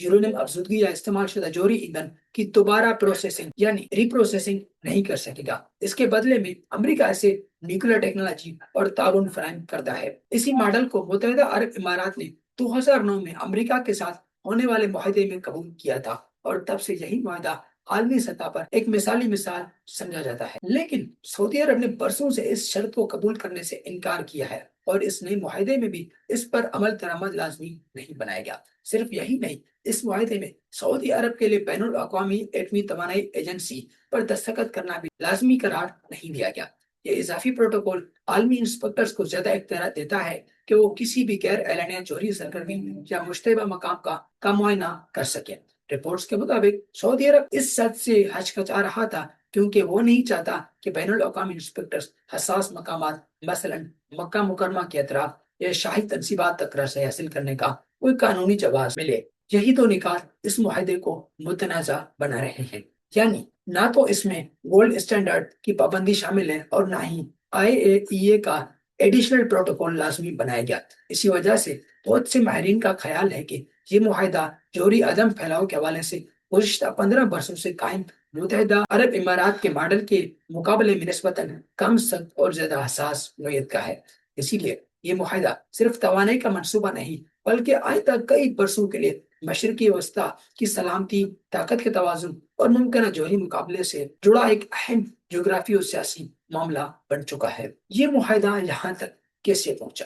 Uranium افزودگی یا استعمال شدہ جوہری ایندھن کی دوبارہ پروسیسنگ یعنی ری پروسیسنگ نہیں کر سکے گا۔ اس کے بدلے میں امریکہ اسے نیوکلیر ٹیکنالوجی اور تعاون فراہم کرتا ہے۔ اسی ماڈل کو متحدہ عرب امارات نے 2009 میں امریکہ کے ساتھ ہونے والے معاہدے میں قبول کیا تھا، اور تب سے یہی معاہدہ عالمی سطح پر ایک مثالی مثال سمجھا جاتا ہے۔ لیکن سعودی عرب نے برسوں سے اس شرط کو قبول کرنے سے انکار کیا ہے، اور اس نئے معاہدے میں بھی اس پر عمل درآمد لازمی نہیں بنایا گیا۔ صرف یہی نہیں، اس معاہدے میں سعودی عرب کے لیے بین الاقوامی ایٹمی توانائی ایجنسی پر دستخط کرنا بھی لازمی قرار نہیں دیا گیا۔ یہ اضافی پروٹوکول عالمی انسپیکٹرز کو زیادہ اختیارات دیتا ہے کہ وہ کسی بھی غیر اعلانیہ جوہری سرگرمی یا مشتبہ مقام کا معائنہ کر سکیں۔ رپورٹس کے مطابق سعودی عرب اس حد سے ہچکچا رہا تھا کیونکہ وہ نہیں چاہتا کہ بین الاقوامی انسپیکٹرز حساس مقامات مثلا مکہ مکرمہ کے اطراف یا شاہی تنصیبات تک رسائی حاصل کرنے کا کوئی قانونی جواز ملے۔ یہی دو نکات اس معاہدے کو متنازع بنا رہے ہیں، یعنی نہ تو اس میں گولڈ اسٹینڈرڈ کی پابندی شامل ہے اور نہ ہی IAEA کا ایڈیشنل پروٹوکول لازمی بنایا گیا۔ اسی وجہ سے بہت سے ماہرین کا خیال ہے کہ یہ معاہدہ جوہری عدم پھیلاؤ کے حوالے سے گزشتہ 15 برسوں سے قائم متحدہ عرب امارات کے ماڈل کے مقابلے میں نسبتاً کم سخت اور زیادہ حساس نوعیت کا ہے۔ اسی لیے یہ معاہدہ صرف توانائی کا منصوبہ نہیں بلکہ آئندہ کئی برسوں کے لیے مشرقی وسطیٰ کی سلامتی، طاقت کے توازن اور ممکنہ جوہری مقابلے سے جڑا ایک اہم جغرافی اور سیاسی معاملہ بن چکا ہے۔ یہ معاہدہ یہاں تک کیسے پہنچا؟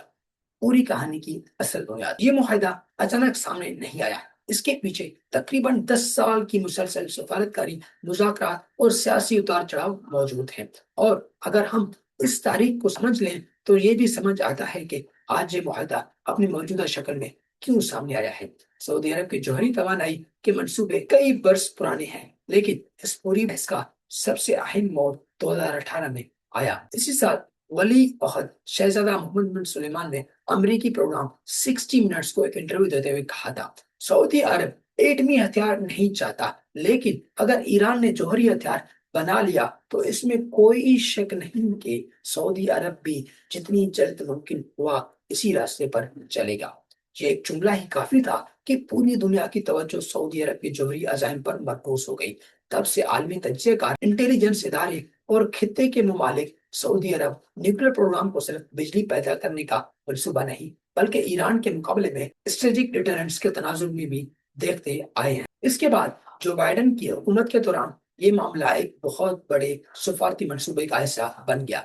پوری کہانی کی اصل بنیاد۔ یہ معاہدہ اچانک سامنے نہیں آیا، اس کے پیچھے تقریباً 10 سال کی مسلسل سفارتکاری، مذاکرات اور سیاسی اتار چڑھاؤ موجود ہیں۔ اور اگر ہم اس تاریخ کو سمجھ لیں تو یہ بھی سمجھ آتا ہے کہ آج یہ معاہدہ اپنی موجودہ شکل میں کیوں سامنے آیا ہے۔ سعودی عرب کی جوہری توانائی کے منصوبے کئی برس پرانے ہیں، لیکن اس پوری بحث کا سب سے اہم موڑ 2018 میں آیا۔ اسی سال ولی عہد شہزادہ محمد بن سلیمان نے امریکی پروگرام 60 منٹس کو ایک انٹرویو دیتے ہوئے کہا تھا، سعودی عرب ایٹمی ہتھیار نہیں چاہتا، لیکن اگر ایران نے جوہری ہتھیار بنا لیا تو اس میں کوئی شک نہیں کہ سعودی عرب بھی جتنی جلد ممکن ہوا اسی راستے پر چلے گا۔ یہ ایک جملہ ہی کافی تھا کہ پوری دنیا کی توجہ سعودی عرب کے جوہری عزائم پر مرکوز ہو گئی۔ تب سے عالمی تجزیہ کار، انٹیلیجنس ادارے اور خطے کے ممالک سعودی عرب نیوکلیر پروگرام کو صرف بجلی پیدا کرنے کا منصوبہ نہیں بلکہ ایران کے مقابلے میں اسٹریٹجک ڈیٹرنس کے تناظر میں بھی دیکھتے آئے ہیں۔ اس کے بعد جو بائیڈن کی حکومت کے دوران یہ معاملہ ایک بہت بڑے سفارتی منصوبے کا حصہ بن گیا۔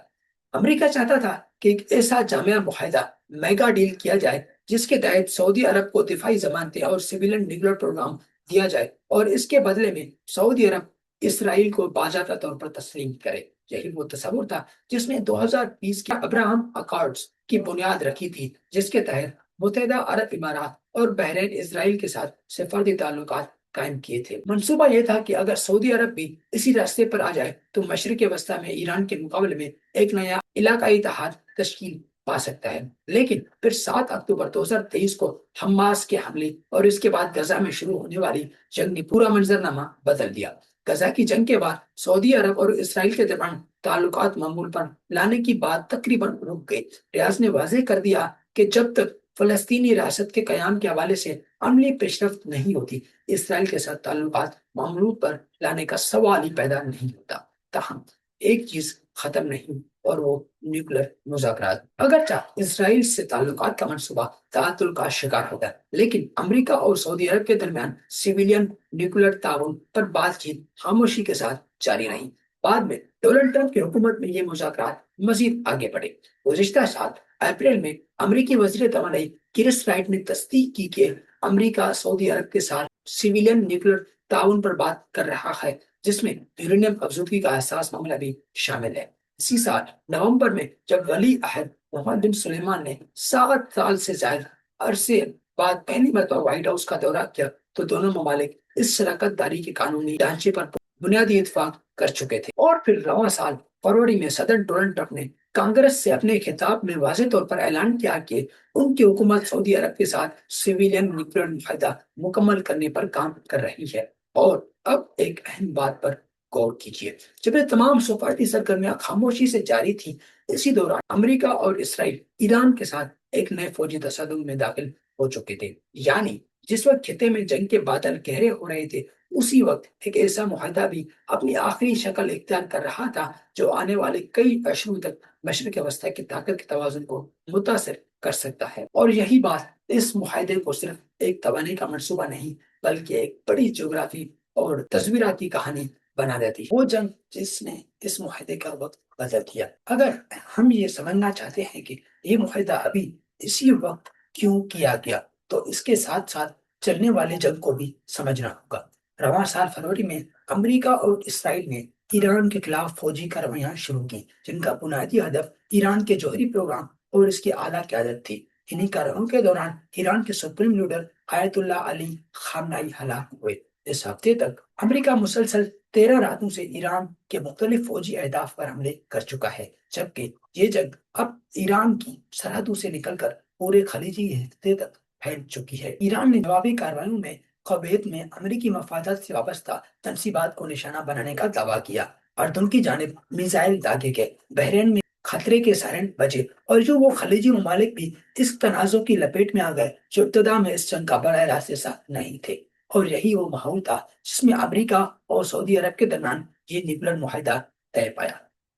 امریکہ چاہتا تھا کہ ایک ایسا جامع معاہدہ، میگا ڈیل کیا جائے جس کے تحت سعودی عرب کو دفاعی ضمانتیں اور سویلین نیوکلیر پروگرام دیا جائے، اور اس کے بدلے میں سعودی عرب اسرائیل کو باضابطہ طور پر تسلیم کرے۔ یہی وہ تصور تھا جس نے 2020 کے ابراہم اکارڈز کی بنیاد رکھی تھی، جس کے تحت متحدہ عرب امارات اور بحرین اسرائیل کے ساتھ سفارتی تعلقات قائم کیے تھے۔ منصوبہ یہ تھا کہ اگر سعودی عرب بھی اسی راستے پر آ جائے تو مشرق وسطیٰ میں ایران کے مقابلے میں ایک نیا علاقائی اتحاد تشکیل پا سکتا ہے۔ لیکن پھر 7 اکتوبر 2023 کو حماس کے حملے اور اس کے بعد غزہ میں شروع ہونے والی جنگ نے پورا منظرنامہ بدل دیا۔ غزہ کی جنگ کے بعد سعودی عرب اور اسرائیل کے درمیان تعلقات معمول پر لانے کی بات تقریباً رک گئی۔ ریاض نے واضح کر دیا کہ جب تک فلسطینی ریاست کے قیام کے حوالے سے عملی پیش رفت نہیں ہوتی، اسرائیل کے ساتھ تعلقات معمول پر لانے کا سوال ہی پیدا نہیں ہوتا۔ تاہم ایک چیز ختم نہیں، اور وہ نیوکلیر مذاکرات۔ اگرچہ اسرائیل سے تعلقات کا منصوبہ تعطل کا شکار ہوگا، لیکن امریکہ اور سعودی عرب کے درمیان سویلین نیوکلیر تعاون پر بات چیت خاموشی کے ساتھ جاری رہی۔ بعد میں ڈونلڈ ٹرمپ کی حکومت میں یہ مذاکرات مزید آگے بڑھے۔ گزشتہ سال اپریل میں امریکی وزیر توانائی کرس رائٹ نے تصدیق کی کہ امریکہ سعودی عرب کے ساتھ سویلین نیوکلیر تعاون پر بات کر رہا ہے، جس میں یورینیم افزودگی کا حساس معاملہ بھی شامل ہے۔ اسی سال نومبر میں جب ولی عہد محمد بن سلیمان نے 7 سال سے زائد عرصے بعد پہلی مرتبہ وائٹ ہاؤس کا دورہ کیا تو دونوں ممالک اس شراکت داری کے قانونی ڈھانچے پر بنیادی اتفاق کر چکے تھے۔ اور پھر رواں سال فروری میں صدر ڈونلڈ ٹرمپ نے کانگریس سے اپنے خطاب میں واضح طور پر اعلان کیا کہ ان کی حکومت سعودی عرب کے ساتھ سویلین نیوکلیر معاہدہ مکمل کرنے پر کام کر رہی ہے۔ اور اب ایک اہم بات پر غور کیجیے، جب یہ تمام سفارتی سرگرمیاں خاموشی سے جاری تھیں، اسی دوران امریکہ اور اسرائیل ایران کے ساتھ ایک نئے فوجی تصادم میں داخل ہو چکے تھے۔ یعنی جس وقت خطے میں جنگ کے بادل گہرے ہو رہے تھے، اسی وقت ایک ایسا معاہدہ بھی اپنی آخری شکل اختیار کر رہا تھا جو آنے والے کئی عشروں تک مشرق وسطی کی طاقت کے توازن کو متاثر کر سکتا ہے۔ اور یہی بات اس معاہدے کو صرف ایک توانائی کا منصوبہ نہیں بلکہ ایک بڑی جغرافی اور تصویراتی کہانی بنا دیتی ہے۔ وہ جنگ جس نے اس معاہدے کا وقت بدل دیا۔ اگر ہم یہ سمجھنا چاہتے ہیں کہ یہ معاہدہ ابھی اسی وقت کیوں کیا گیا تو اس کے ساتھ ساتھ چلنے والے جنگ کو بھی سمجھنا ہوگا۔ رواں سال فروری میں امریکہ اور اسرائیل نے ایران کے خلاف فوجی کارروائیاں شروع کی جن کا بنیادی ہدف ایران کے جوہری پروگرام اور اس کی اعلیٰ قیادت تھی۔ انہی کارروائیوں کے دوران ایران کے سپریم لیڈر آیت اللہ علی خامنائی ہلاک ہوئے۔ اس ہفتے تک امریکہ مسلسل 13 راتوں سے ایران کے مختلف فوجی اہداف پر حملے کر چکا ہے، جبکہ یہ جنگ اب ایران کی سرحدوں سے نکل کر پورے خلیجی خطے تک پھیل چکی ہے۔ ایران نے جوابی کارروائیوں میں کویت میں امریکی مفادات سے وابستہ تنصیبات کو نشانہ بنانے کا دعویٰ کیا، اردن کی جانب میزائل داغے گئے، بحرین میں خطرے کے سائرن بجے، اور جو وہ خلیجی ممالک بھی اس تنازع کی لپیٹ میں آ گئے جو ابتدا میں اس جنگ کا براہ راست حصہ نہیں تھے۔ اور یہی وہ ماحول تھا جس میں امریکہ اور سعودی عرب کے درمیان یہ نیوکلیر معاہدہ طے پایا۔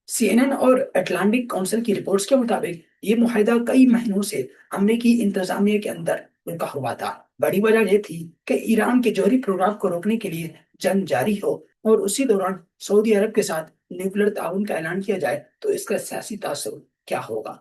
سی این این اور اٹلانٹک کونسل کی رپورٹس کے مطابق یہ معاہدہ کئی مہینوں سے امریکی انتظامیہ کے اندر رکا ہوا تھا۔ بڑی وجہ یہ تھی کہ ایران کے جوہری پروگرام کو روکنے کے لیے جنگ جاری ہو اور اسی دوران سعودی عرب کے ساتھ نیوکلیر تعاون کا اعلان کیا جائے تو اس کا سیاسی تاثر کیا ہوگا۔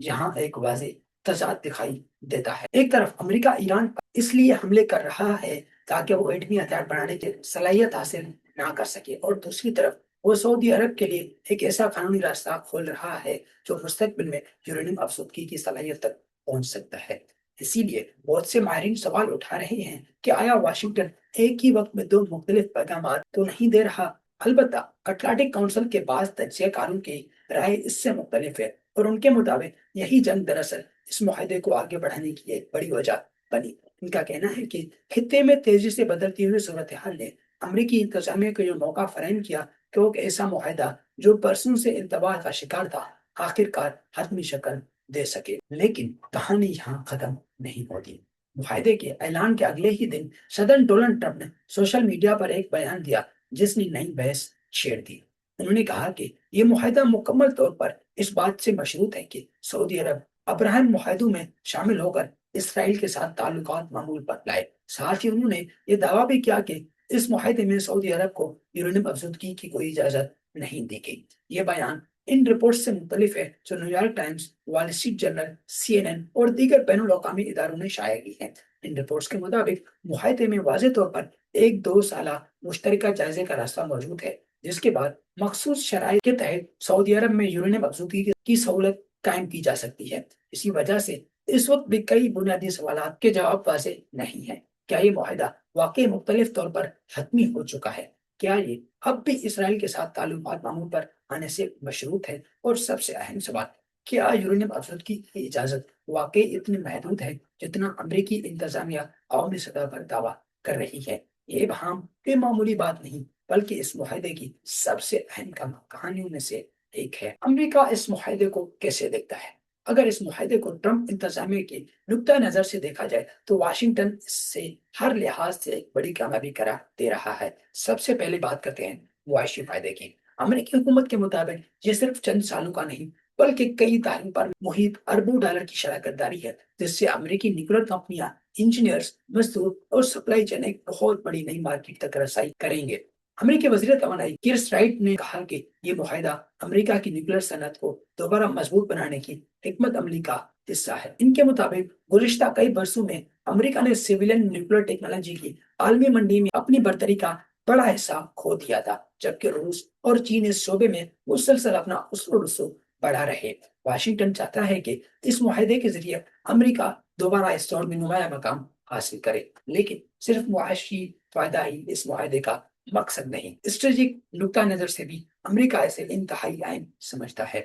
یہاں ایک واضح تضاد دکھائی دیتا ہے۔ ایک طرف امریکہ ایران پر اس لیے حملے کر رہا ہے تاکہ وہ ایٹمی ہتھیار بنانے کی صلاحیت حاصل نہ کر سکے، اور دوسری طرف وہ سعودی عرب کے لیے ایک ایسا قانونی راستہ کھول رہا ہے جو مستقبل میں یورینیم افزودگی کی صلاحیت تک پہنچ سکتا ہے۔ اسی لیے بہت سے ماہرین سوال اٹھا رہے ہیں کہ آیا واشنگٹن ایک ہی وقت میں دو مختلف پیغامات تو نہیں دے رہا؟ البتہ اٹلانٹک کونسل کے بعض تجزیہ کاروں کی رائے اس سے مختلف ہے، اور ان کے مطابق یہی جنگ دراصل اس معاہدے کو آگے بڑھانے کی ایک بڑی وجہ بنی۔ ان کا کہنا ہے کہ خطے میں تیزی سے بدلتی ہوئی صورتحال نے امریکی انتظامیہ کو یہ موقع فراہم کیا کہ وہ ایک ایسا معاہدہ جو برسوں سے التوا کا شکار تھا آخر کار حتمی شکل دے سکے۔ لیکن کہانی یہاں ختم نہیں ہوتی۔ معاہدے کے اعلان کے اگلے ہی دن صدر ڈونلڈ ٹرمپ نے سوشل میڈیا پر ایک بیان دیا جس نے نئی بحث چھیڑ دی۔ انہوں نے کہا کہ یہ معاہدہ مکمل طور پر اس بات سے مشروط ہے کہ سعودی عرب ابراہیم معاہدوں میں شامل ہو کر اسرائیل کے ساتھ تعلقات معمول پر لائے۔ ساتھ ہی انہوں نے یہ دعویٰ بھی کیا کہ اس معاہدے میں سعودی عرب کو یورینیم افزودگی کی کوئی اجازت نہیں دی گئی۔ یہ بیان ان رپورٹ سے مختلف ہے جو New York Times, Wall Street Journal, C N N اور دیگر بین الاقوامی اداروں نے شائع کی ہیں۔ ان رپورٹس کے مطابق معاہدے میں واضح طور پر ایک 2 سالہ مشترکہ جائزے کا راستہ موجود ہے جس کے بعد مخصوص شرائط کے تحت سعودی عرب میں یورینیم افزودگی کی سہولت قائم کی جا سکتی ہے۔ اسی وجہ سے اس وقت بھی کئی بنیادی سوالات کے جواب واضح نہیں ہیں۔ کیا یہ معاہدہ واقعی مختلف طور پر حتمی ہو چکا ہے؟ کیا یہ اب بھی اسرائیل کے ساتھ تعلقات معمول پر آنے سے مشروط ہے؟ اور سب سے اہم سوال، کیا یورینیم افزودگی کی اجازت واقعی اتنی محدود ہے جتنا امریکی انتظامیہ عوامی سطح پر دعویٰ کر رہی ہے؟ یہ ابہام کوئی معمولی بات نہیں بلکہ اس معاہدے کی سب سے اہم کہانیوں میں سے ایک ہے۔ امریکہ اس معاہدے کو کیسے دیکھتا ہے؟ اگر اس معاہدے کو ٹرمپ انتظامیہ کے نقطہ نظر سے دیکھا جائے تو واشنگٹن اس سے ہر لحاظ سے ایک بڑی کامیابی قرار دے رہا ہے۔ سب سے پہلے بات کرتے ہیں معاشی فائدے کی۔ امریکی حکومت کے مطابق یہ صرف چند سالوں کا نہیں بلکہ کئی دہائیوں پر محیط اربوں ڈالر کی شراکت داری ہے جس سے امریکی نیوکلیر کمپنیاں، انجینئرز، مزدور اور سپلائی چین ایک بہت بڑی نئی مارکیٹ تک رسائی کریں گے۔ امریکی وزیر توانائی کرس رائٹ نے کہا کہ یہ معاہدہ امریکہ کی نیوکلیر صنعت کو دوبارہ مضبوط بنانے کی حکمت عملی کا حصہ ہے۔ ان کے مطابق گزشتہ کئی برسوں میں امریکہ نے سویلین نیوکلیر ٹیکنالوجی کی عالمی منڈی میں اپنی برتری کا بڑا حصہ کھو دیا تھا، جبکہ روس اور چین اس شعبے میں مسلسل اپنا اثر و رسوخ بڑھا رہے۔ واشنگٹن چاہتا ہے کہ اس معاہدے کے ذریعے امریکہ دوبارہ اس دور میں نمایاں مقام حاصل کرے، لیکن صرف معاشی فائدہ ہی اس معاہدے کا مقصد نہیں۔ اسٹریٹجک نقطہ نظر سے بھی امریکہ اسے انتہائی اہم سمجھتا ہے۔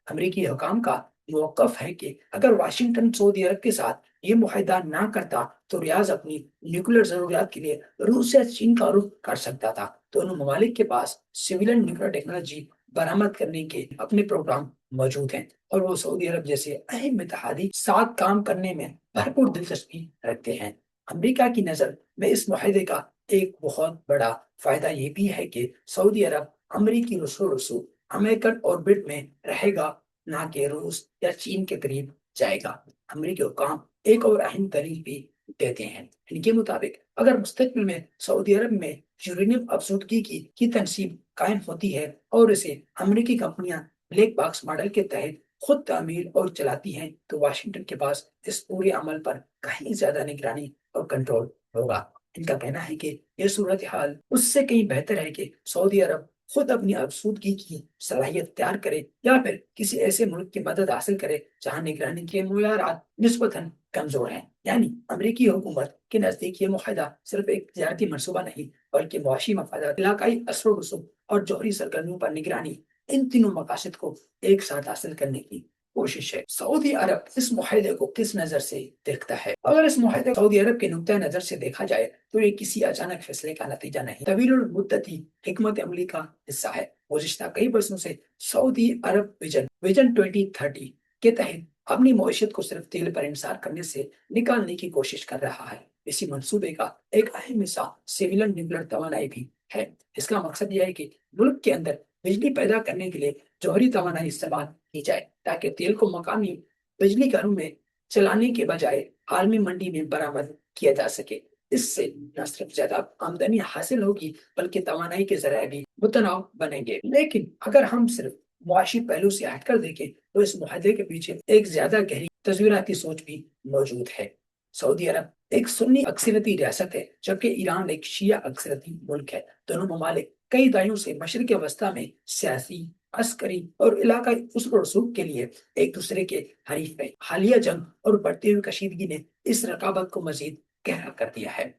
امریکی حکام کا موقف ہے کہ اگر واشنگٹن سعودی عرب کے ساتھ یہ معاہدہ نہ کرتا تو ریاض اپنی نیوکلیر ضروریات کے لیے روس یا چین کا رخ کر سکتا تھا۔ دونوں ممالک کے پاس سویلین نیوکلیر ٹیکنالوجی برآمد کرنے کے اپنے پروگرام موجود ہیں اور وہ سعودی عرب جیسے اہم اتحادی ساتھ کام کرنے میں بھرپور دلچسپی رکھتے ہیں۔ امریکہ کی نظر میں اس معاہدے کا ایک بہت بڑا فائدہ یہ بھی ہے کہ سعودی عرب امریکی رسو امریکن آربٹ میں رہے گا، نہ کہ روس یا چین کے قریب جائے گا۔ امریکی حکام ایک اور اہم دلیل بھی دیتے ہیں، ان کے مطابق اگر مستقبل میں سعودی عرب میں یورینیم افزودگی کی تنصیب قائم ہوتی ہے اور اسے امریکی کمپنیاں بلیک باکس ماڈل کے تحت خود تعمیر اور چلاتی ہیں، تو واشنگٹن کے پاس اس پورے عمل پر کہیں زیادہ نگرانی اور کنٹرول ہوگا۔ ان کا کہنا ہے کہ یہ صورتحال اس سے کہیں بہتر ہے کہ سعودی عرب خود اپنی افسودگی کی صلاحیت تیار کرے یا پھر کسی ایسے ملک کی مدد حاصل کرے جہاں نگرانی کے معیارات نسبتاً کمزور ہیں۔ یعنی امریکی حکومت کے نزدیک یہ معاہدہ صرف ایک تجارتی منصوبہ نہیں، بلکہ معاشی مفادات، علاقائی اثر و رسوخ اور جوہری سرگرمیوں پر نگرانی، ان تینوں مقاصد کو ایک ساتھ حاصل کرنے کی کوشش ہے۔ سعودی عرب اس معاہدے کو کس نظر سے دیکھتا ہے؟ اگر اس معاہدے کو سعودی عرب کے نقطۂ نظر سے دیکھا جائے تو یہ کسی اچانک فیصلے کا نتیجہ نہیں، طویل المدتی حکمت عملی کا حصہ ہے۔ گزشتہ کئی برسوں سے سعودی عرب ویژن 2030 کے تحت اپنی معیشت کو صرف تیل پر انحصار کرنے سے نکالنے کی کوشش کر رہا ہے۔ اسی منصوبے کا ایک اہم حصہ سیویلن نیوکلیر توانائی بھی ہے۔ اس کا مقصد یہ ہے کہ ملک کے اندر بجلی پیدا کرنے کے لیے جوہری توانائی استعمال کی جائے تاکہ تیل کو مقامی بجلی گھروں میں چلانے کے بجائے عالمی منڈی میں برآمد کیا جا سکے۔ اس سے نہ صرف زیادہ آمدنی حاصل ہوگی بلکہ توانائی کے ذرائع بھی متنوع بنیں گے۔ لیکن اگر ہم صرف معاشی پہلو سے ہٹ کر دیکھیں تو اس معاہدے کے پیچھے ایک زیادہ گہری تصویراتی سوچ بھی موجود ہے۔ سعودی عرب ایک سنی اکثریتی ریاست ہے جبکہ ایران ایک شیعہ اکثریتی ملک ہے۔ دونوں ممالک کئی دہائیوں سے مشرق وسطیٰ میں سیاسی، عسکری اور علاقائی اصول و رسوخ کے لیے ایک دوسرے کے حریف رہے۔ حالیہ جنگ اور بڑھتی ہوئی کشیدگی نے اس رقابت کو مزید گہرا کر دیا ہے۔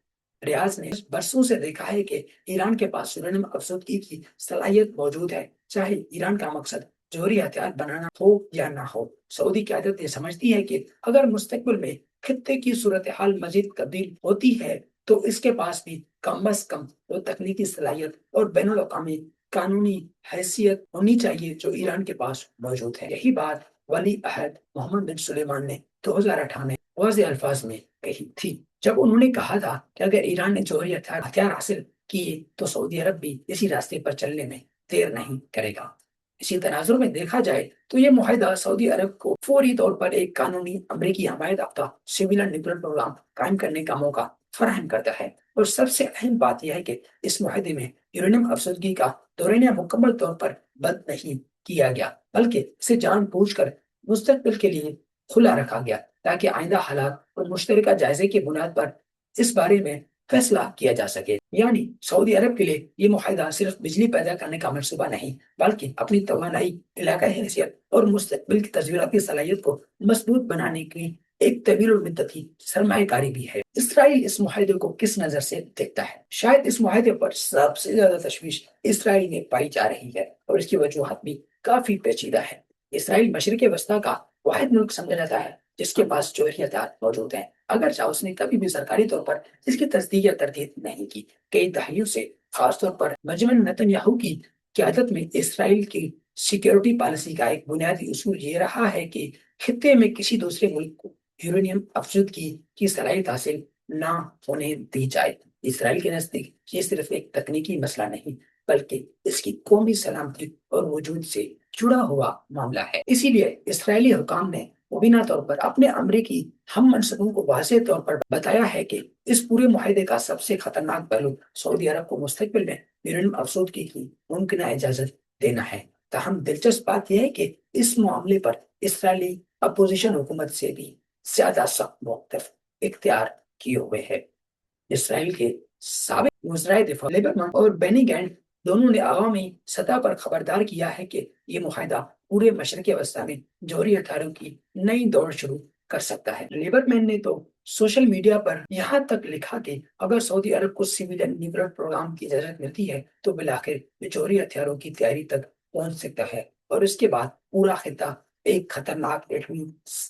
ریاض نے برسوں سے دیکھا ہے کہ ایران کے پاس یورینیم افزودگی کی صلاحیت موجود ہے، چاہے ایران کا مقصد جوہری ہتھیار بنانا ہو یا نہ ہو۔ سعودی قیادت یہ سمجھتی ہے کہ اگر مستقبل میں خطے کی صورتحال مزید تبدیل ہوتی ہے تو اس کے پاس بھی کم از کم وہ تکنیکی صلاحیت اور بین الاقوامی قانونی حیثیت ہونی چاہیے جو ایران کے پاس موجود ہے۔ یہی بات ولی عہد محمد بن سلیمان نے 2018 میں واضح الفاظ میں کہی تھی، جب انہوں نے کہا تھا کہ اگر ایران نے جوہری ہتھیار حاصل کیے تو سعودی عرب بھی اسی راستے پر چلنے میں دیر نہیں کرے گا۔ اسی تناظر میں دیکھا جائے تو یہ معاہدہ سعودی عرب کو فوری طور پر ایک قانونی امریکی حمایت یافتہ سیویلن نیوکلیر پروگرام قائم کرنے کا موقع فراہم کرتا ہے، اور سب سے اہم بات یہ ہے کہ اس معاہدے میں یورینیم افزودگی کا دورانیہ مکمل طور پر بند نہیں کیا گیا، بلکہ اسے جان بوجھ کر مستقبل کے لیے کھلا رکھا گیا تاکہ آئندہ حالات اور مشترکہ جائزے کی بنیاد پر اس بارے میں فیصلہ کیا جا سکے۔ یعنی سعودی عرب کے لیے یہ معاہدہ صرف بجلی پیدا کرنے کا منصوبہ نہیں، بلکہ اپنی توانائی، علاقائی حیثیت اور مستقبل کی تصویراتی صلاحیت کو مضبوط بنانے کی ایک طویل المدتی سرمایہ کاری بھی ہے۔ اسرائیل اس معاہدے کو کس نظر سے دیکھتا ہے؟ شاید اس معاہدے پر سب سے زیادہ تشویش اسرائیل میں پائی جا رہی ہے، اور اس کی وجوہات بھی کافی پیچیدہ ہے۔ اسرائیل مشرق وسطیٰ کا واحد ملک سمجھا جاتا ہے جس کے پاس جوہری ہتھیار موجود ہیں، اگرچہ اس نے کبھی بھی سرکاری طور پر اس کی تصدیق یا تردید نہیں کی۔ کئی دہائیوں سے خاص طور پر بنجمن نتن یاہو کی قیادت میں اسرائیل کی سیکیورٹی پالیسی کا ایک بنیادی اصول یہ رہا ہے کہ خطے میں کسی دوسرے ملک کو یورینیم افزودگی کی صلاحیت حاصل نہ ہونے دی جائے۔ اسرائیل کے نزدیک یہ صرف ایک تکنیکی مسئلہ نہیں بلکہ اس کی قومی سلامتی اور وجود سے جڑا ہوا معاملہ ہے۔ اسی لیے اسرائیلی حکام نے مبینہ طور پر اپنے امریکی ہم منصبوں کو واضح طور پر بتایا ہے کہ اس پورے معاہدے کا سب سے خطرناک پہلو سعودی عرب کو مستقبل میں یورینیم افزودگی کی ممکنہ اجازت دینا ہے۔ تاہم دلچسپ بات یہ ہے کہ اس معاملے پر اسرائیلی اپوزیشن حکومت سے بھی زیادہ سخت موقف اختیار کیے ہوئے ہے۔ اسرائیل کے سابق وزرائے دفاع لیبرمان اور بینی گینٹ دونوں نے عوامی سطح پر خبردار کیا ہے کہ یہ معاہدہ پورے مشرق وسطیٰ میں جوہری ہتھیاروں کی نئی دوڑ شروع کر سکتا ہے۔ لیبرمین نے تو سوشل میڈیا پر یہاں تک لکھا کہ اگر سعودی عرب کو سیویلین نیوکلیر پروگرام کی اجازت ملتی ہے تو بالآخر یہ جوہری ہتھیاروں کی تیاری تک پہنچ سکتا ہے، اور اس کے بعد پورا خطہ ایک خطرناک ایٹمی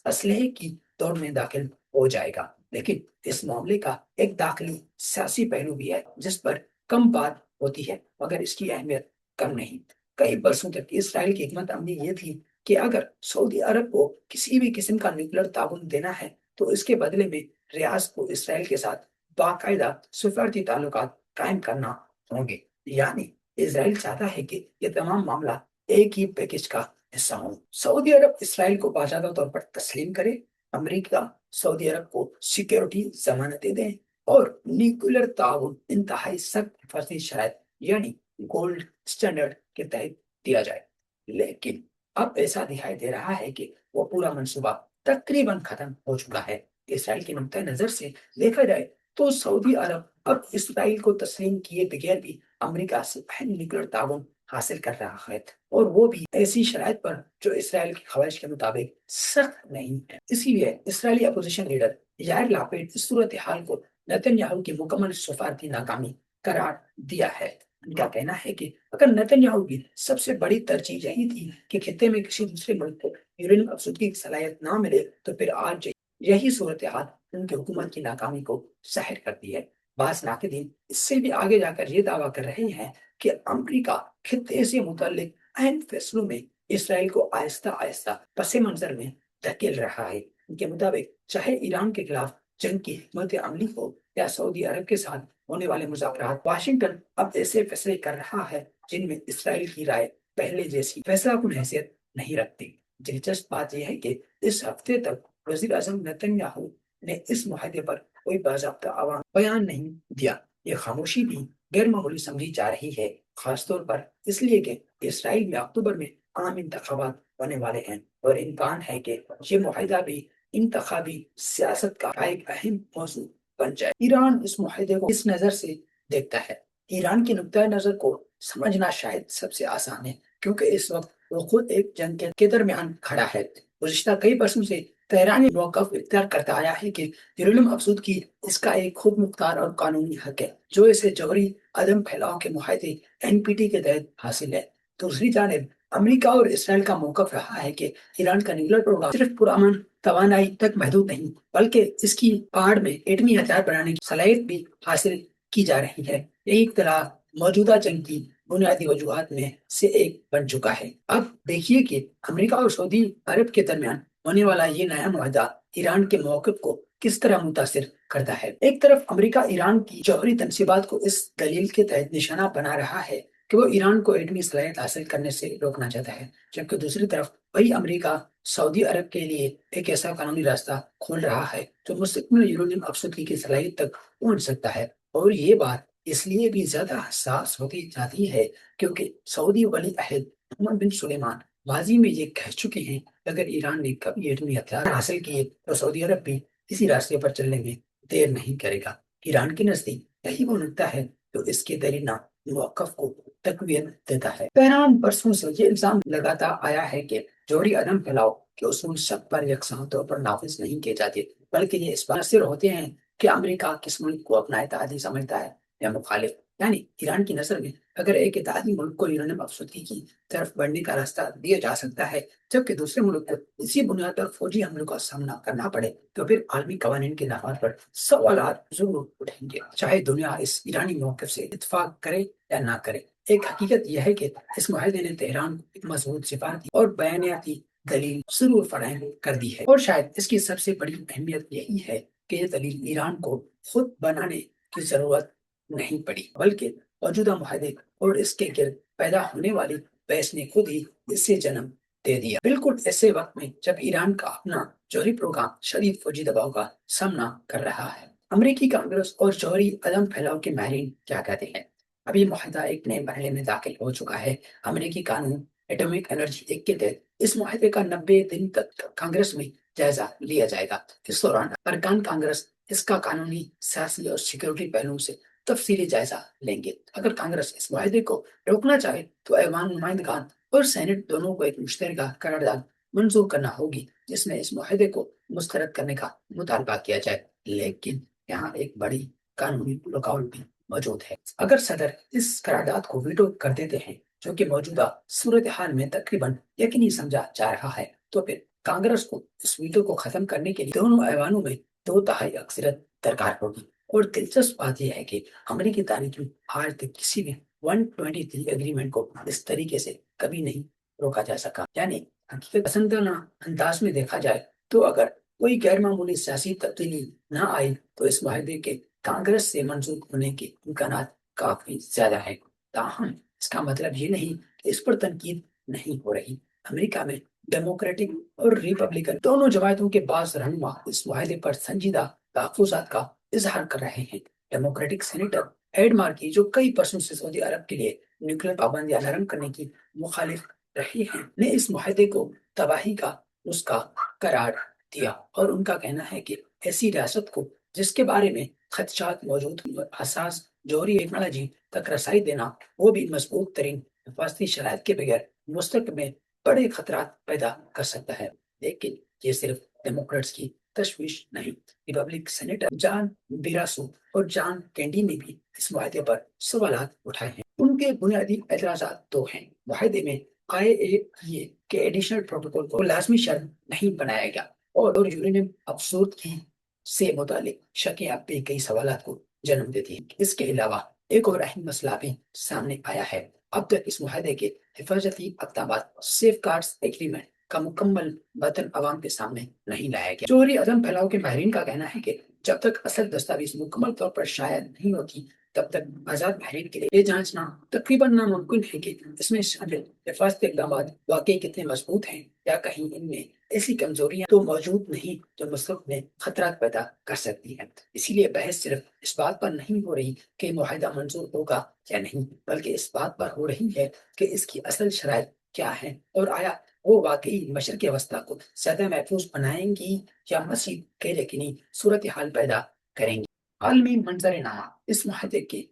اسلحے کی دور میں داخل ہو جائے گا۔ لیکن اس معاملے کا ایک داخلی سیاسی پہلو بھی ہے جس پر کم بات ہوتی ہے مگر اس کی اہمیت کم نہیں۔ کئی برسوں تک اسرائیل کی حکمت عملی یہ تھی کہ اگر سعودی عرب کو کسی بھی قسم کا نیوکلیر تعاون دینا ہے تو اس کے بدلے میں ریاض کو اسرائیل کے ساتھ باقاعدہ سفارتی تعلقات قائم کرنا ہوں گے۔ یعنی اسرائیل چاہتا ہے کہ یہ تمام معاملہ ایک ہی پیکج کا حصہ ہوں۔ سعودی عرب اسرائیل کو باضابطہ طور پر تسلیم کرے، امریکہ سعودی عرب کو سیکیورٹی ضمانتیں دیں اور نیوکلیر تعاون انتہائی سخت حفاظتی شرائط یعنی گولڈ اسٹینڈرڈ کے تحت دیا جائے۔ لیکن اب ایسا دکھائی دے رہا ہے کہ وہ پورا منصوبہ تقریباً ختم ہو چکا ہے۔ اسرائیل کے نقطۂ نظر سے دیکھا جائے تو سعودی عرب اب اسرائیل کو تسلیم کیے بغیر بھی امریکہ سے اہم نیوکلیر تعاون حاصل کر رہا ہے، اور وہ بھی ایسی شرائط پر جو اسرائیل کی خواہش کے مطابق سخت نہیں ہے۔ اسی لیے اسرائیلی اپوزیشن لیڈر یائر لاپیڈ اس صورتحال کو نتن یاہو کی مکمل سفارتی ناکامی قرار دیا ہے۔ ان کا کہنا ہے کہ اگر نتن یاہو کی سب سے بڑی ترجیح یہی تھی کہ خطے میں کسی دوسرے ملک کو یورینیم افزودگی کی صلاحیت نہ ملے، تو پھر آج یہی صورتحال ان کی حکومت کی ناکامی کو ظاہر کرتی ہے۔ بعض ناقدین اس سے بھی آگے جا کر یہ دعویٰ کر رہے ہیں کہ امریکہ خطے سے متعلق اہم فیصلوں میں اسرائیل کو آہستہ آہستہ پس منظر میں دھکیل رہا ہے۔ ان کے مطابق چاہے ایران کے خلاف جنگ کی حکمت عملی ہو یا سعودی عرب کے ساتھ ہونے والے مذاکرات، واشنگٹن اب ایسے فیصلے کر رہا ہے جن میں اسرائیل کی رائے پہلے جیسی فیصلہ کن حیثیت نہیں رکھتی۔ دلچسپ بات یہ ہے کہ اس ہفتے تک وزیر اعظم نتن یاہو نے اس معاہدے پر کوئی باضابطہ عوام بیان نہیں دیا۔ یہ خاموشی بھی غیر معمولی سمجھی جا رہی ہے، خاص طور پر اس لیے کہ اسرائیل میں اکتوبر میں عام انتخابات ہونے والے ہیں، اور امکان ہے کہ یہ معاہدہ بھی انتخابی سیاست کا ایک اہم موضوع بن جائے۔ ایران اس معاہدے کو اس نظر سے دیکھتا ہے۔ ایران کی نقطۂ نظر کو سمجھنا شاید سب سے آسان ہے، کیونکہ اس وقت وہ خود ایک جنگ کے درمیان کھڑا ہے۔ گزشتہ کئی برسوں سے تہران موقف اختیار کرتا آیا ہے کہ یورینیم افزودگی اس کا ایک خود مختار اور قانونی حق ہے، جو اسے جوہری عدم پھیلاؤ کے معاہدے NPT کے تحت حاصل ہے۔ دوسری جانب امریکہ اور اسرائیل کا موقف رہا ہے کہ ایران کا نیوکلیر پروگرام صرف پرامن توانائی تک محدود نہیں، بلکہ اس کی آڑ میں ایٹمی ہتھیار بنانے کی صلاحیت بھی حاصل کی جا رہی ہے۔ یہی اختلاف موجودہ جنگ کی بنیادی وجوہات میں سے ایک بن چکا ہے۔ اب دیکھیے کہ امریکہ اور سعودی عرب کے درمیان ہونے والا یہ نیا معاہدہ ایران کے موقف کو کس طرح متاثر کرتا ہے۔ ایک طرف امریکہ ایران کی جوہری تنصیبات کو اس دلیل کے تحت نشانہ بنا رہا ہے کہ وہ ایران کو ایٹمی صلاحیت حاصل کرنے سے روکنا چاہتا ہے، جبکہ دوسری طرف وہی امریکہ سعودی عرب کے لیے ایک ایسا قانونی راستہ کھول رہا ہے جو مستقبل یورینیم افزودگی کی صلاحیت تک پہنچ سکتا ہے۔ اور یہ بات اس لیے بھی زیادہ حساس ہوتی جاتی ہے کیونکہ سعودی ولی عہد محمد بن سلیمان ماضی میں یہ کہہ چکے ہیں کہ اگر ایران نے کبھی ایٹمی ہتھیار حاصل کیے تو سعودی عرب بھی اسی راستے پر چلنے میں دیر نہیں کرے گا۔ ایران کے نزدیک یہی وہ نقطہ ہے جو اس کے دیرینہ موقف کو تقویت دیتا ہے۔ تہران برسوں سے یہ الزام لگاتا آیا ہے کہ جوہری عدم پھیلاؤ کے اصول سب پر یکساں طور پر نافذ نہیں کیے جاتے، بلکہ یہ اس پر منحصر ہوتے ہیں کہ امریکہ کس ملک کو اپنا اتحادی سمجھتا ہے یا مخالف۔ یعنی ایران کی نظر میں اگر ایک اتحادی ملک کو یورینیم افزودگی کی طرف بڑھنے کا راستہ دیا جا سکتا ہے، جبکہ دوسرے ملک کو اسی بنیاد پر فوجی حملوں کا سامنا کرنا پڑے، تو پھر عالمی قوانین کے نفاذ پر سوالات ضرور اٹھیں گے، چاہے دنیا اس ایرانی موقف سے اتفاق کرے یا نہ کرے۔ ایک حقیقت یہ ہے کہ اس معاہدے نے تہران کو ایک مضبوط سفارتی اور بیانیاتی دلیل ضرور فراہم کر دی ہے، اور شاید اس کی سب سے بڑی اہمیت یہی ہے کہ یہ دلیل ایران کو خود بنانے کی ضرورت نہیں پڑی، بلکہ موجودہ معاہدے اور اس کے گرد پیدا ہونے والی بحث نے خود ہی اس سے جنم دے دیا۔ بالکل ایسے وقت میں جب ایران کا اپنا جوہری پروگرام شدید فوجی دباؤ کا سامنا کر رہا ہے۔ امریکی کانگریس اور جوہری عدم پھیلاؤ کے ماہرین کیا کہتے ہیں؟ اب یہ معاہدہ ایک نئے مرحلے میں داخل ہو چکا ہے۔ امریکی قانون ایٹمک انرجی ایکٹ کے تحت اس معاہدے کا 90 دن تک کانگریس میں جائزہ لیا جائے گا۔ اس دوران ارکان کانگریس اس کا قانونی، سیاسی اور سیکورٹی پہلوؤں سے تفصیلی جائزہ لیں گے۔ اگر کانگریس اس معاہدے کو روکنا چاہے تو ایوان نمائندگان اور سینٹ دونوں کو ایک مشترکہ قرارداد منظور کرنا ہوگی جس میں اس معاہدے کو مسترد کرنے کا مطالبہ کیا جائے۔ لیکن یہاں ایک بڑی قانونی رکاوٹ بھی موجود ہے۔ اگر صدر اس قرارداد کو ویٹو کر دیتے ہیں، جو کہ موجودہ صورتحال میں تقریباً یقینی سمجھا جا رہا ہے، تو پھر کانگریس کو اس ویٹو کو ختم کرنے کے لیے دونوں ایوانوں میں 2/3 اکثریت درکار ہوگی۔ اور دلچسپ بات یہ ہے کہ امریکی تاریخ میں آج تک کسی بھی 123 ایگریمنٹ کو اس طریقے سے کبھی نہیں روکا جا سکا۔ یعنی حقیقت پسندانہ انداز میں دیکھا جائے تو اگر کوئی غیر معمولی سیاسی تبدیلی نہ آئی تو اس معاہدے کے کانگریس سے منظور ہونے کے امکانات کافی زیادہ ہیں، تاہم اس کا مطلب یہ نہیں کہ اس پر تنقید نہیں ہو رہی۔ امریکہ میں ڈیموکریٹک اور ریپبلکن دونوں جماعتوں کے بعض رہنما اس معاہدے پر سنجیدہ تحفظات کا اظہار کر رہے ہیں۔ ڈیموکریٹک سینیٹر ایڈ مارکی، جو کئی برسوں سے سعودی عرب کے لیے نیوکلیر پابندیاں نرم کرنے کی مخالف رہی ہیں، نے اس معاہدے کو تباہی کا نسخہ قرار دیا، اور ان کا کہنا ہے کہ ایسی ریاست کو جس کے بارے میں خدشات موجود ہیں، حساس جوہری ٹیکنالوجی تک رسائی دینا، وہ بھی مضبوط ترین حفاظتی شرائط کے بغیر مستقبل میں بڑے خطرات پیدا کر سکتا ہے۔ لیکن یہ صرف ڈیموکریٹس کی تشویش نہیں۔ ریپبلک سینیٹر جان بیراسو اور جان کینڈی نے بھی اس معاہدے پر سوالات اٹھائے ہیں۔ ان کے بنیادی اعتراضات دو ہیں۔ معاہدے میں IAEA کے ایڈیشنل پروٹوکول کو لازمی شرط نہیں بنایا گیا، اور یورینیم افسردگی سے متعلق شکیں اب بھی کئی سوالات کو جنم دیتی ہیں۔ اس کے علاوہ ایک اور اہم مسئلہ بھی سامنے آیا ہے۔ اب تک اس معاہدے کے حفاظتی اقدامات سیف گارڈز ایگریمنٹ کا مکمل متن عوام کے سامنے نہیں لایا گیا۔ جوہری عدم پھیلاؤ کے ماہرین کا کہنا ہے کہ جب تک اصل دستاویز مکمل طور پر شائع نہیں ہوتی، تب تک آزاد ماہرین کے لیے یہ جانچنا تقریباً ناممکن ہے کہ اس میں شامل حفاظتی اقدامات واقعی کتنے مضبوط ہیں، یا کہیں ان میں ایسی کمزوریاں تو موجود نہیں جو مستقبل میں خطرات پیدا کر سکتی ہیں۔ اسی لیے بحث صرف اس بات پر نہیں ہو رہی کہ معاہدہ منظور ہوگا یا نہیں، بلکہ اس بات پر ہو رہی ہے کہ اس کی اصل شرائط کیا ہیں، اور آیا وہ واقعی مشرق وسطیٰ کو زیادہ محفوظ بنائیں گی یا مزید غیر یقینی صورتحال پیدا کریں گی۔ عالمی منظرنامہ، اس معاہدے کے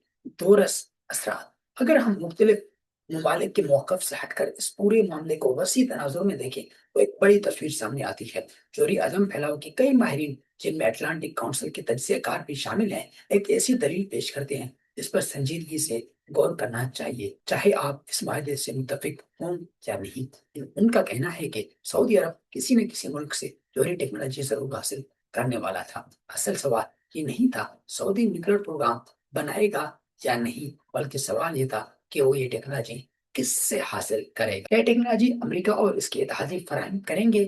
دورس اثرات۔ اگر ہم مختلف ممالک کے موقف سے ہٹ کر اس پورے معاملے کو وسیع تناظر میں دیکھیں تو ایک بڑی تصویر سامنے آتی ہے۔ جوہری عدم پھیلاؤ کے کئی ماہرین، جن میں اٹلانٹک کونسل کے تجزیہ کار بھی شامل ہیں، ایک ایسی دلیل پیش کرتے ہیں جس پر سنجیدگی سے غور کرنا چاہیے، چاہے آپ اس معاہدے سے متفق ہوں یا نہیں۔ ان کا کہنا ہے کہ سعودی عرب کسی نہ کسی ملک سے جوہری ٹیکنالوجی ضرور حاصل کرنے والا تھا۔ اصل سوال یہ نہیں تھا سعودی نیوکلیر پروگرام بنائے گا یا نہیں، بلکہ سوال یہ تھا کہ وہ یہ ٹیکنالوجی کس سے حاصل کرے گا۔ یہ ٹیکنالوجی امریکہ اور اس کے اتحادی فراہم کریں گے،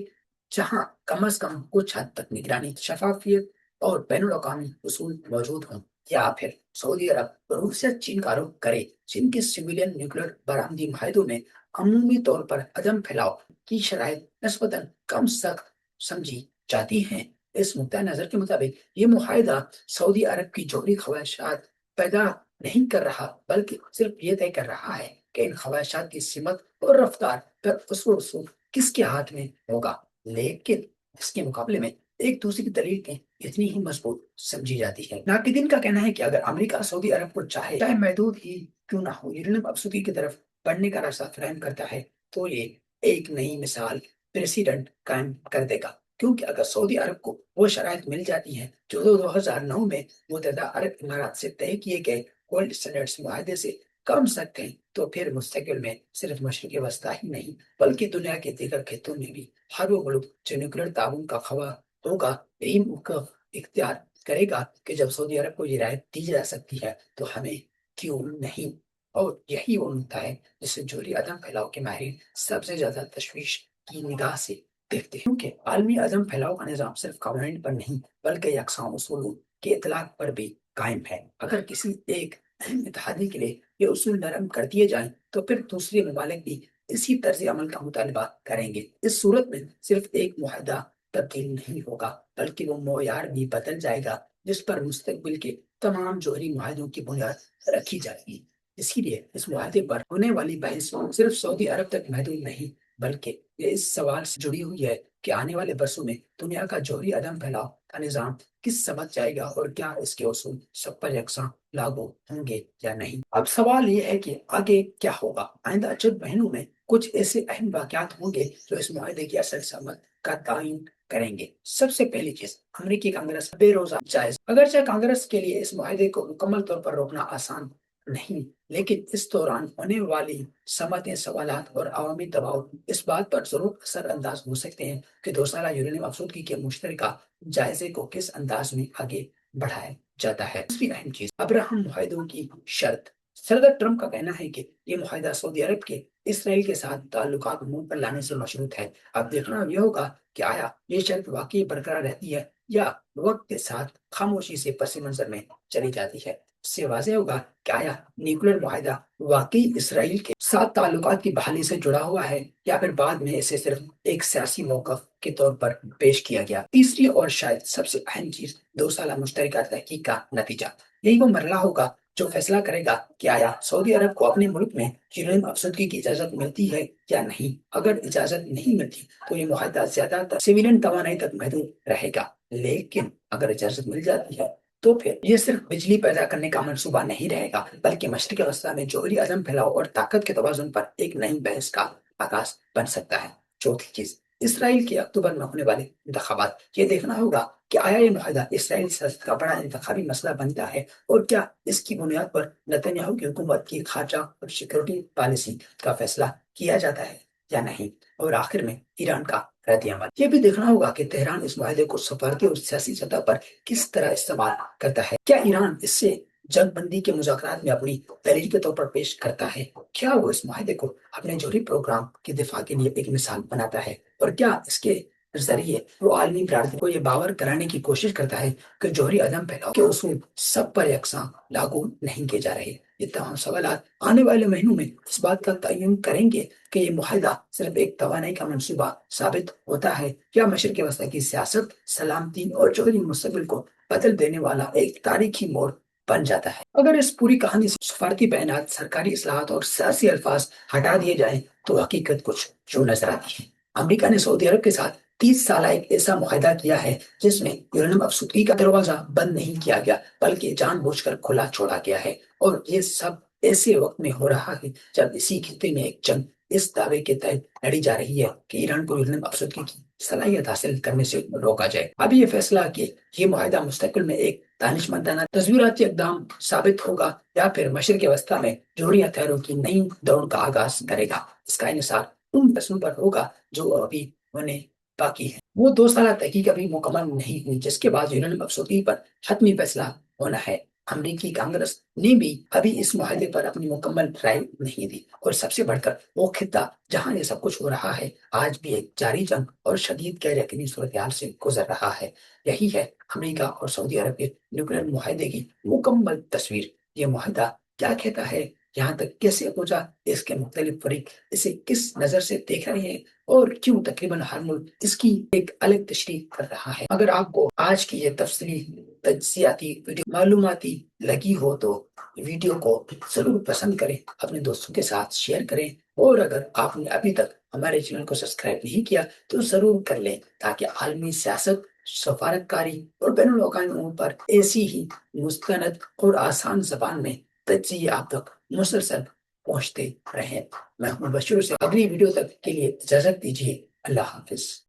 جہاں کم از کم کچھ حد تک نگرانی، شفافیت اور بین الاقوامی اصول موجود ہوں، یا پھر سعودی عرب روس سے چین کا رخ کرے، جن کے سویلین نیوکلیر برآمدی معاہدوں میں عمومی طور پر عدم پھیلاؤ کی شرائط نسبتاً کم سخت سمجھی جاتی ہیں۔ اس نقطۂ نظر کے مطابق یہ معاہدہ سعودی عرب کی جوہری خواہشات پیدا نہیں کر رہا، بلکہ صرف یہ طے کر رہا ہے کہ ان خواہشات کی سمت اور رفتار پر اصول کس کے ہاتھ میں ہوگا۔ لیکن اس کے مقابلے میں ایک دوسری دلیل کی اتنی ہی مضبوط سمجھی جاتی ہے۔ ناقدین کا کہنا ہے کہ اگر امریکہ سعودی عرب کو چاہے محدود ہی کیوں نہ ہو، یورینیم افسردگی کی طرف بڑھنے کا راستہ فراہم کرتا ہے، تو یہ ایک نئی مثال پریسیڈنٹ قائم کر دے گا، کیونکہ اگر سعودی عرب کو وہ شرائط مل جاتی ہیں جو 2009 میں متحدہ عرب امارات سے طے کیے گئے گولڈ اسٹینڈرڈز معاہدے سے کم سخت ہیں، تو پھر مستقبل میں صرف مشرق وسطیٰ ہی نہیں بلکہ دنیا کے دیگر خطوں میں بھی ہر وہ ملک جو نیوکلیر تعاون کا خواہاں ہوگا، یہی موقف اختیار کرے گا کہ جب سعودی عرب کو یہ رعایت دی جا سکتی ہے تو ہمیں کیوں نہیں۔ اور یہی وہ نقطہ ہے جسے جوہری عدم پھیلاؤ کے ماہرین سب سے زیادہ تشویش کی نگاہ سے دیکھتے ہیں، کیونکہ عالمی عدم پھیلاؤ کا نظام صرف قوانین پر نہیں بلکہ یکساں اصولوں کے اطلاق پر بھی قائم ہے۔ اگر کسی ایک اہم اتحادی کے لیے یہ اصول نرم کر دیے جائیں تو پھر دوسرے ممالک بھی اسی طرز عمل کا مطالبہ کریں گے۔ اس صورت میں صرف ایک معاہدہ تبدیل نہیں ہوگا، بلکہ وہ معیار بھی بدل جائے گا جس پر مستقبل کے تمام جوہری معاہدوں کی بنیاد رکھی جائے گی۔ اسی لیے اس معاہدے پر ہونے والی بحث صرف سعودی عرب تک محدود نہیں، بلکہ یہ اس سوال سے جڑی ہوئی ہے کہ آنے والے برسوں میں دنیا کا جوہری عدم پھیلاؤ کا نظام کس سمت جائے گا، اور کیا اس کے اصول سب پر یکساں لاگو ہوں گے یا نہیں۔ اب سوال یہ ہے کہ آگے کیا ہوگا۔ آئندہ چند مہینوں میں کچھ ایسے اہم واقعات ہوں گے جو اس معاہدے کی اصل سمت کا تعین کریں گے۔ سب سے پہلی چیز، امریکی کانگریس بے روزہ جائز۔ اگرچہ کانگریس کے لیے اس معاہدے کو مکمل طور پر روکنا آسان نہیں، لیکن اس دوران ہونے والی سماعتیں، سوالات اور عوامی دباؤ اس بات پر ضرور اثر انداز ہو سکتے ہیں کہ 2 سالہ یورینیم افسردگی کے مشترکہ جائزے کو کس انداز میں آگے بڑھایا جاتا ہے۔ دوسری اہم چیز، ابراہم معاہدوں کی شرط۔ صدر ٹرمپ کا کہنا ہے کہ یہ معاہدہ سعودی عرب کے اسرائیل کے ساتھ تعلقات منہ پر لانے سے مشروط ہے۔ اب دیکھنا یہ ہوگا کہ آیا یہ شرط واقعی برقرار رہتی ہے یا وقت کے ساتھ خاموشی سے پس منظر میں چلی جاتی ہے۔ اس سے واضح ہوگا کہ آیا نیوکلیر معاہدہ واقعی اسرائیل کے ساتھ تعلقات کی بحالی سے جڑا ہوا ہے یا پھر بعد میں اسے صرف ایک سیاسی موقف کے طور پر پیش کیا گیا۔ تیسری اور شاید سب سے اہم چیز 2 سالہ مشترکہ تحقیق کا نتیجہ۔ یہی وہ مرحلہ ہوگا جو فیصلہ کرے گا کہ آیا سعودی عرب کو اپنے ملک میں یورینیم افزودگی کی اجازت ملتی ہے یا نہیں۔ اگر اجازت نہیں ملتی تو یہ معاہدہ زیادہ تر سویلین توانائی تک محدود رہے گا، لیکن اگر اجازت مل جاتی ہے تو پھر یہ صرف بجلی پیدا کرنے کا منصوبہ نہیں رہے گا، بلکہ مشرق وسطیٰ میں جوہری عدم پھیلاؤ اور طاقت کے توازن پر ایک نئی بحث کا آغاز بن سکتا ہے۔ چوتھی چیز، اسرائیل کے اکتوبر میں ہونے والے انتخابات۔ یہ دیکھنا ہوگا کہ آیا یہ معاہدہ اسرائیلی سیاست کا بڑا انتخابی مسئلہ بنتا ہے اور کیا اس کی بنیاد پر نتنیاہو کی حکومت کی خارجہ اور سیکورٹی پالیسی کا فیصلہ کیا جاتا ہے یا نہیں۔ اور آخر میں ایران کا رد عمل۔ یہ بھی دیکھنا ہوگا کہ تہران اس معاہدے کو سفارتی اور سیاسی سطح پر کس طرح استعمال کرتا ہے۔ کیا ایران اس سے جنگ بندی کے مذاکرات میں اپنی تحریر کے طور پر پیش کرتا ہے؟ کیا وہ اس معاہدے کو اپنے جوہری پروگرام کے دفاع کے لیے ایک مثال بناتا ہے؟ اور کیا اس کے ذریعے وہ عالمی برادری کو یہ باور کرانے کی کوشش کرتا ہے کہ جوہری عدم پھیلاؤ کے اصول سب پر یکساں لاگو نہیں کیے جا رہے؟ یہ تمام سوالات آنے والے مہینوں میں اس بات کا تعین کریں گے کہ یہ معاہدہ صرف ایک توانائی کا منصوبہ ثابت ہوتا ہے یا مشرق وسطیٰ کی سیاست، سلامتی اور جوہری مستقبل کو بدل دینے والا ایک تاریخی موڑ بن جاتا ہے۔ اگر اس پوری کہانی سے سفارتی بیانات، سرکاری اصلاحات اور سیاسی الفاظ ہٹا دیے جائیں تو حقیقت کچھ یوں نظر آتی ہے۔ امریکہ نے سعودی عرب کے ساتھ 30 سالہ ایک ایسا معاہدہ کیا ہے جس میں یورینیم افزودگی کا دروازہ بند نہیں کیا گیا بلکہ جان بوجھ کر کھلا چھوڑا گیا ہے، اور یہ سب ایسے وقت میں ہو رہا ہے جب اسی خطے میں ایک جنگ اس دعوے کے تحت لڑی جا رہی ہے کہ ایران کو یورینیم افزودگی کی صلاحیت حاصل کرنے سے روکا جائے۔ ابھی یہ فیصلہ کہ یہ معاہدہ مستقبل میں ایک دانشمندانہ تصویراتی اقدام ثابت ہوگا یا پھر مشرق وسطیٰ میں جوہری ہتھیاروں کی نئی دوڑ کا آغاز کرے گا، اس کا انحصار ان فیصلوں پر ہوگا جو ابھی ہونے باقی ہے۔ وہ 2 سالہ تحقیق ابھی مکمل نہیں ہوئی جس کے بعد یورینیم افزودگی پر حتمی فیصلہ ہونا ہے۔ امریکی کانگریس نے بھی ابھی اس معاہدے پر اپنی مکمل رائے نہیں دی، اور سب سے بڑھ کر وہ خطہ جہاں یہ سب کچھ ہو رہا ہے آج بھی ایک جاری جنگ اور شدید غیر یقینی صورتحال سے گزر رہا ہے۔ یہی ہے امریکہ اور سعودی عرب کے نیوکلیئر معاہدے کی مکمل تصویر۔ یہ معاہدہ کیا کہتا ہے، یہاں تک کیسے پہنچا، اس کے مختلف فریق اسے کس نظر سے دیکھ رہے ہیں، اور کیوں تقریباً ہر ملک اس کی ایک الگ تشریح کر رہا ہے۔ اگر آپ کو آج کی یہ تفصیلی تجزیاتی ویڈیو معلوماتی لگی ہو تو ویڈیو کو ضرور پسند کریں، اپنے دوستوں کے ساتھ شیئر کریں، اور اگر آپ نے ابھی تک ہمارے چینل کو سبسکرائب نہیں کیا تو ضرور کر لیں تاکہ عالمی سیاست، سفارت کاری اور بین الاقوامی امور پر ایسی ہی مستند اور آسان زبان میں تجزیے آپ تک مسلسل پہنچتے رہیں۔ میں ہوں بشیر سے اگلی ویڈیو تک کے لیے اجازت دیجیے۔ اللہ حافظ۔